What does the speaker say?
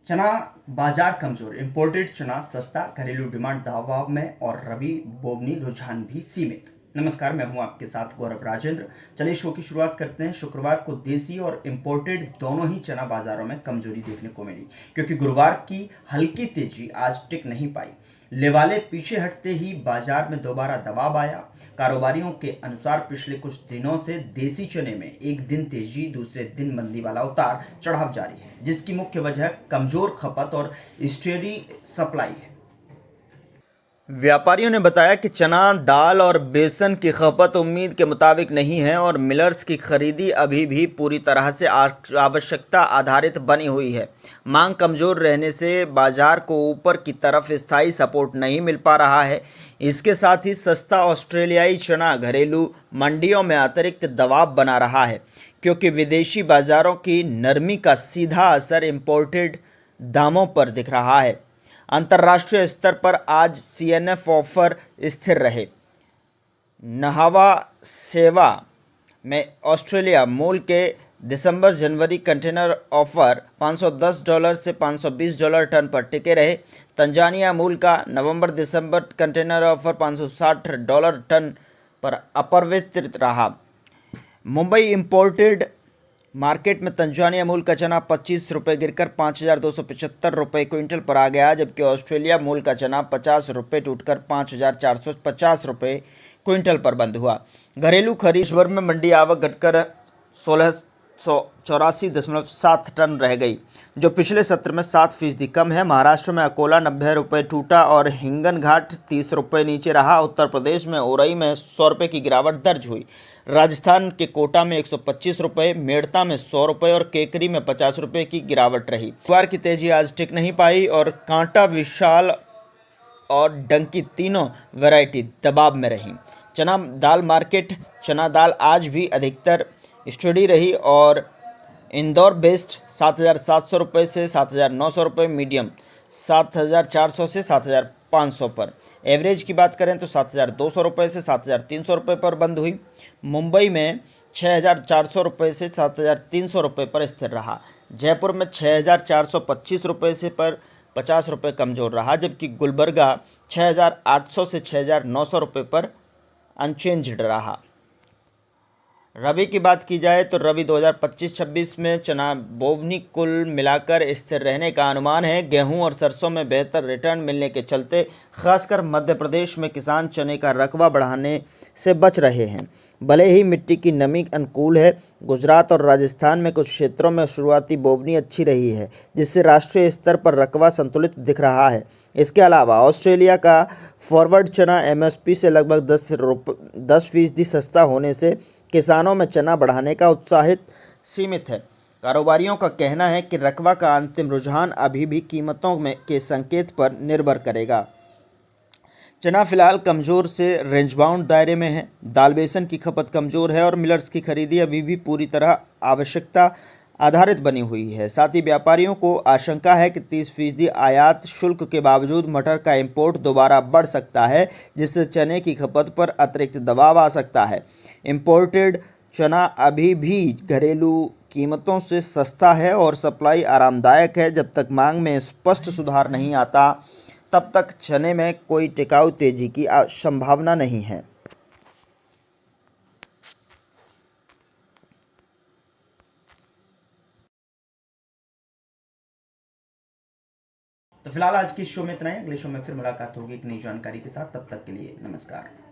चना बाजार कमजोर, इंपोर्टेड चना सस्ता, घरेलू डिमांड दबाव में और रबी बोवनी रुझान भी सीमित। नमस्कार, मैं हूं आपके साथ गौरव राजेंद्र। चलिए शो की शुरुआत करते हैं। शुक्रवार को देसी और इंपोर्टेड दोनों ही चना बाजारों में कमजोरी देखने को मिली, क्योंकि गुरुवार की हल्की तेजी आज टिक नहीं पाई। लेवाले पीछे हटते ही बाजार में दोबारा दबाव आया। कारोबारियों के अनुसार पिछले कुछ दिनों से देसी चने में एक दिन तेजी, दूसरे दिन मंदी वाला उतार चढ़ाव जारी है, जिसकी मुख्य वजह कमजोर खपत और स्टेडी सप्लाई है। व्यापारियों ने बताया कि चना, दाल और बेसन की खपत उम्मीद के मुताबिक नहीं है और मिलर्स की खरीदी अभी भी पूरी तरह से आवश्यकता आधारित बनी हुई है। मांग कमजोर रहने से बाजार को ऊपर की तरफ स्थायी सपोर्ट नहीं मिल पा रहा है। इसके साथ ही सस्ता ऑस्ट्रेलियाई चना घरेलू मंडियों में अतिरिक्त दबाव बना रहा है, क्योंकि विदेशी बाजारों की नरमी का सीधा असर इंपोर्टेड दामों पर दिख रहा है। अंतर्राष्ट्रीय स्तर पर आज सीएनएफ ऑफर स्थिर रहे। नहावा सेवा में ऑस्ट्रेलिया मूल के दिसंबर जनवरी कंटेनर ऑफर $510 से $520 टन पर टिके रहे। तंजानिया मूल का नवंबर दिसंबर कंटेनर ऑफर $560 टन पर अपरिवर्तित रहा। मुंबई इंपोर्टेड मार्केट में तंजानिया मूल का चना ₹25 गिरकर ₹5,275 क्विंटल पर आ गया, जबकि ऑस्ट्रेलिया मूल का चना ₹50 टूटकर ₹5,450 क्विंटल पर बंद हुआ। घरेलू खरीद भर में मंडी आवक घटकर 1684.7 टन रह गई, जो पिछले सत्र में 7% कम है। महाराष्ट्र में अकोला ₹90 टूटा और हिंगनघाट ₹30 नीचे रहा। उत्तर प्रदेश में ओरई में ₹100 की गिरावट दर्ज हुई। राजस्थान के कोटा में ₹125, मेड़ता में ₹100 और केकरी में ₹50 की गिरावट रही। बुधवार की तेजी आज टिक नहीं पाई और कांटा, विशाल और डंकी तीनों वैरायटी दबाव में रही। चना दाल मार्केट, चना दाल आज भी अधिकतर स्टडी रही और इंदौर बेस्ट ₹7,700 से ₹7,900, मीडियम ₹7,400 से ₹7,500 पर। एवरेज की बात करें तो ₹7,200 से ₹7,300 पर बंद हुई। मुंबई में ₹6,400 से ₹7,300 पर स्थिर रहा। जयपुर में ₹6,425 से पर ₹50 कमजोर रहा, जबकि गुलबर्गा 6,800 से ₹6,900 पर अनचेंज्ड रहा। रबी की बात की जाए तो रबी 2025-26 में चना बोवनी कुल मिलाकर स्थिर रहने का अनुमान है। गेहूं और सरसों में बेहतर रिटर्न मिलने के चलते खासकर मध्य प्रदेश में किसान चने का रकबा बढ़ाने से बच रहे हैं। भले ही मिट्टी की नमी अनुकूल है, गुजरात और राजस्थान में कुछ क्षेत्रों में शुरुआती बोवनी अच्छी रही है, जिससे राष्ट्रीय स्तर पर रकबा संतुलित दिख रहा है। इसके अलावा ऑस्ट्रेलिया का फॉरवर्ड चना एमएसपी से लगभग 10% सस्ता होने से किसानों में चना बढ़ाने का उत्साहित सीमित है। कारोबारियों का कहना है कि रकबा का अंतिम रुझान अभी भी कीमतों में के संकेत पर निर्भर करेगा। चना फिलहाल कमजोर से रेंज बाउंड दायरे में है। दाल बेसन की खपत कमजोर है और मिलर्स की खरीदी अभी भी पूरी तरह आवश्यकता आधारित बनी हुई है। साथ ही व्यापारियों को आशंका है कि 30% आयात शुल्क के बावजूद मटर का इंपोर्ट दोबारा बढ़ सकता है, जिससे चने की खपत पर अतिरिक्त दबाव आ सकता है। इंपोर्टेड चना अभी भी घरेलू कीमतों से सस्ता है और सप्लाई आरामदायक है। जब तक मांग में स्पष्ट सुधार नहीं आता, तब तक चने में कोई टिकाऊ तेजी की संभावना नहीं है। तो फिलहाल आज की शो में इतना ही। अगले शो में फिर मुलाकात होगी एक नई जानकारी के साथ। तब तक के लिए नमस्कार।